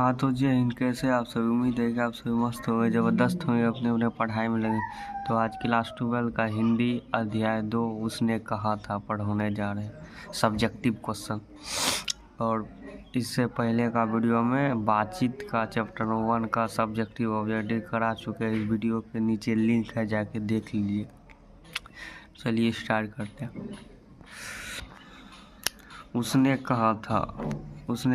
हाँ तो जी हिंद, कैसे आप सभी? उम्मीद है कि आप सभी मस्त होंगे, ज़बरदस्त होंगे, अपने अपने पढ़ाई में लगे। तो आज क्लास 12 का हिंदी अध्याय 2 उसने कहा था पढ़ने जा रहे हैं, सब्जेक्टिव क्वेश्चन। और इससे पहले का वीडियो में बातचीत का चैप्टर 1 का सब्जेक्टिव ऑब्जेक्टिव करा चुके हैं। इस वीडियो के नीचे लिंक है, जाके देख लीजिए। चलिए स्टार्ट करते हैं। उसने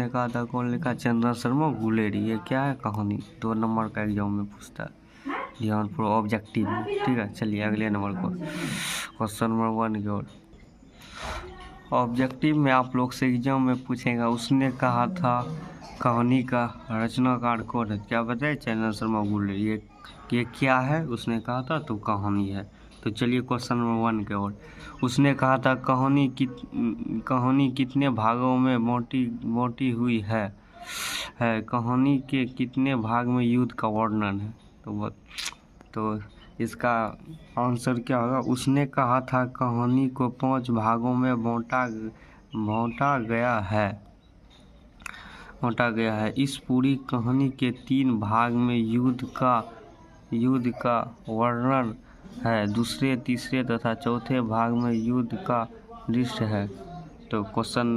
कहा था कौन लिखा? चंद्र शर्मा गुलेरी। ये क्या है कहानी? 2 नंबर का एग्जाम में पूछता है, ध्यान पूरा ऑब्जेक्टिव में। ठीक है, चलिए अगले नंबर को, क्वेश्चन नंबर 1 की ओर। ऑब्जेक्टिव में आप लोग से एग्जाम में पूछेगा, उसने कहा था कहानी का रचनाकार कौन है? क्या बताए? चंद्र शर्मा गुलेरी। ये क्या है? उसने कहा था तो कहानी है। तो चलिए क्वेश्चन नंबर 1 की ओर। उसने कहा था कहानी कितने भागों में मोटी हुई है? कहानी के कितने भाग में युद्ध का वर्णन है? तो इसका आंसर क्या होगा? उसने कहा था कहानी को 5 भागों में बांटा गया है। इस पूरी कहानी के 3 भाग में युद्ध का वर्णन है। दूसरे, तीसरे तथा चौथे भाग में युद्ध का दृश्य है। तो क्वेश्चन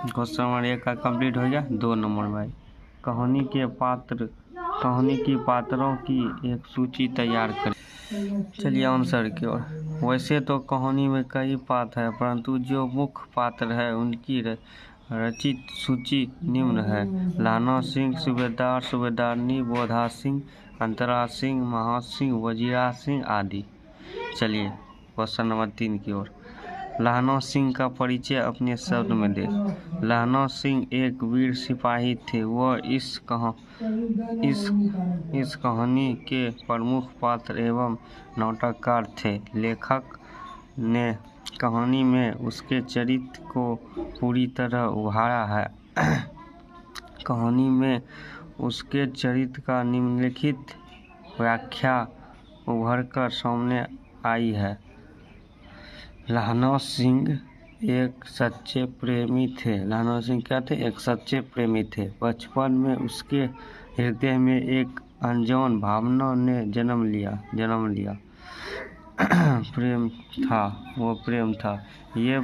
नंबर 1 का कंप्लीट हो गया। 2 नंबर भाई, कहानी की पात्रों की एक सूची तैयार करें। चलिए आंसर की ओर। वैसे तो कहानी में कई पात्र हैं, परंतु जो मुख्य पात्र है उनकी रचित सूची निम्न है: लाना सिंह, सूबेदार, सूबेदारनी, बोधा सिंह, अंतरा सिंह, महा सिंह, वजीरा सिंह आदि। चलिए क्वेश्चन नंबर 3 की ओर। लाना सिंह का परिचय अपने शब्द में दे। लाना सिंह एक वीर सिपाही थे। वह इस कहानी के प्रमुख पात्र एवं नाटककार थे। लेखक ने कहानी में उसके चरित्र को पूरी तरह उभारा है। कहानी में उसके चरित्र का निम्नलिखित व्याख्या उभरकर सामने आई है। लाना सिंह एक सच्चे प्रेमी थे। लाना सिंह क्या थे? एक सच्चे प्रेमी थे। बचपन में उसके हृदय में एक अनजान भावना ने जन्म लिया। प्रेम था। ये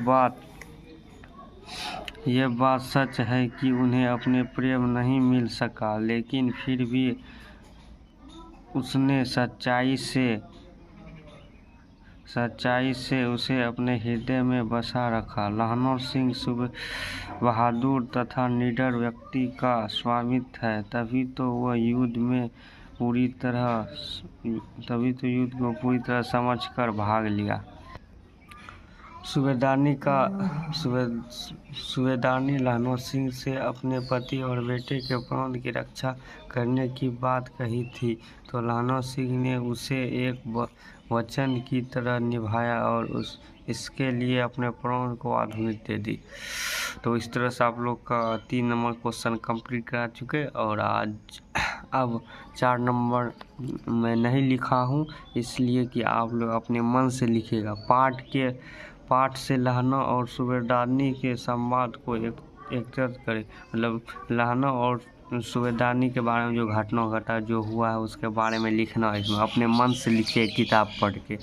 बात सच है कि उन्हें अपने प्रेम नहीं मिल सका, लेकिन फिर भी उसने सच्चाई से उसे अपने हृदय में बसा रखा। लाना सिंह बहादुर तथा निडर व्यक्ति का स्वामित्व है, तभी तो युद्ध को पूरी तरह समझकर भाग लिया। सूबेदारनी लाना सिंह से अपने पति और बेटे के प्राण की रक्षा करने की बात कही थी, तो लाना सिंह ने उसे एक वचन की तरह निभाया और इसके लिए अपने प्राण को आहुति दे दी। तो इस तरह से आप लोग का 3 नंबर क्वेश्चन कंप्लीट करा चुके। और अब 4 नंबर मैं नहीं लिखा हूँ, इसलिए कि आप लोग अपने मन से लिखिएगा। पाठ से लहना और सूबेदारनी के संवाद को एकत्रित करें। मतलब लहना और सूबेदारनी के बारे में जो घटना घटा, जो हुआ है, उसके बारे में लिखना है। इसमें अपने मन से लिखिए, किताब पढ़ के।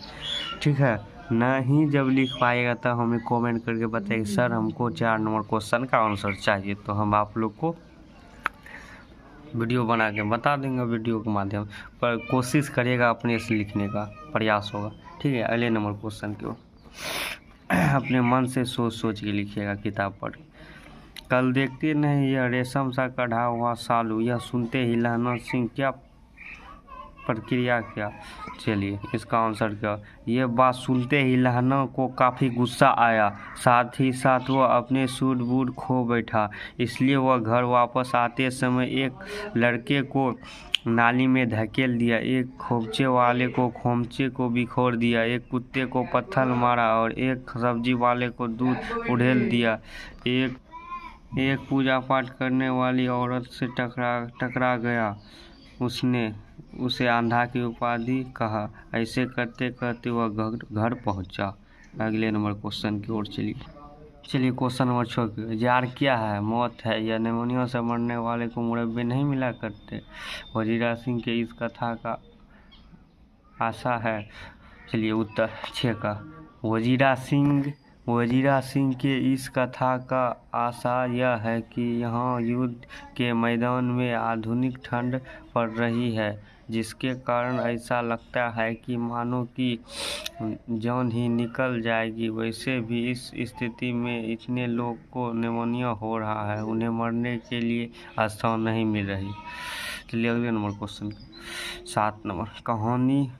ठीक है, नहीं जब लिख पाएगा तब हमें कमेंट करके बताइए, सर हमको 4 नंबर क्वेश्चन का आंसर चाहिए, तो हम आप लोग को वीडियो बना के बता देंगे वीडियो के माध्यम पर। कोशिश करिएगा, अपने से लिखने का प्रयास होगा। ठीक है, अगले नंबर क्वेश्चन की ओर। अपने मन से सोच के लिखिएगा, किताब पढ़ के। कल देखते नहीं यह रेशम सा कढ़ा हुआ सालू, यह सुनते ही लाना सिंह क्या प्रक्रिया किया? चलिए इसका आंसर क्या? ये बात सुनते ही लाना को काफ़ी गुस्सा आया, साथ ही साथ वह अपने सूझबूझ खो बैठा। इसलिए वह घर वापस आते समय एक लड़के को नाली में धकेल दिया, एक खोमचे वाले को खोमचे को बिखोर दिया, एक कुत्ते को पत्थर मारा और एक सब्जी वाले को दूध उड़ेल दिया। एक पूजा पाठ करने वाली औरत से टकरा गया। उसने उसे आंधा की उपाधि कहा। ऐसे करते करते वह घर पहुंचा। अगले नंबर क्वेश्चन की ओर चलिए। चलिए क्वेश्चन नंबर 6 जार क्या है? मौत है या निमोनिया से मरने वाले को मुरब्बे नहीं मिला करते? वजीरा सिंह के इस कथा का आशा है। चलिए उत्तर 6 का वजीरा सिंह के इस कथा का आशा यह है कि यहाँ युद्ध के मैदान में आधुनिक ठंड पड़ रही है, जिसके कारण ऐसा लगता है कि मानो कि जान ही निकल जाएगी। वैसे भी इस स्थिति में इतने लोग को निमोनिया हो रहा है, उन्हें मरने के लिए आस्थान नहीं मिल रही। चलिए अगले नंबर क्वेश्चन 7 नंबर कहानी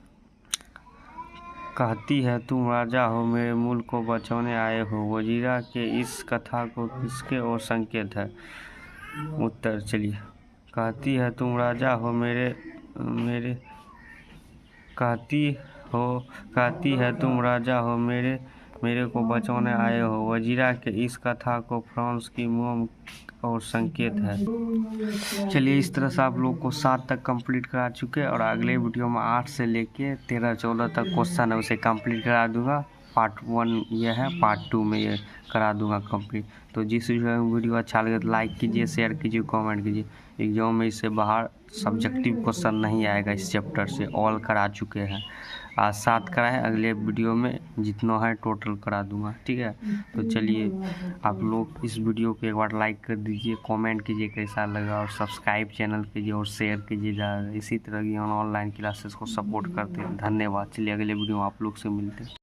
कहती है तुम राजा हो, मेरे मुल्क को बचाने आए हो। वजीरा के इस कथा को किसके ओर संकेत है? उत्तर चलिए कहती है तुम राजा हो कहती है तुम राजा हो, मेरे को बचाने आए हो। वजीरा के इस कथा को फ्रांस की मोम और संकेत है। चलिए इस तरह से आप लोग को 7 तक कंप्लीट करा चुके हैं और अगले वीडियो में 8 से लेके 13-14 तक क्वेश्चन है उसे कंप्लीट करा दूंगा। पार्ट 1 ये है, पार्ट 2 में ये करा दूंगा कंप्लीट। तो जिस वीडियो अच्छा लगे तो लाइक कीजिए, शेयर कीजिए, कमेंट कीजिए। एग्जाम में इससे बाहर सब्जेक्टिव क्वेश्चन नहीं आएगा, इस चैप्टर से ऑल करा चुके हैं। आज 7 कराए, अगले वीडियो में जितना है टोटल करा दूंगा, ठीक है। तो चलिए आप लोग इस वीडियो को एक बार लाइक कर दीजिए, कमेंट कीजिए कैसा लगा और सब्सक्राइब चैनल कीजिए और शेयर कीजिए। इसी तरह की ऑनलाइन क्लासेस को सपोर्ट करते हैं। धन्यवाद। चलिए अगले वीडियो में आप लोग से मिलते हैं।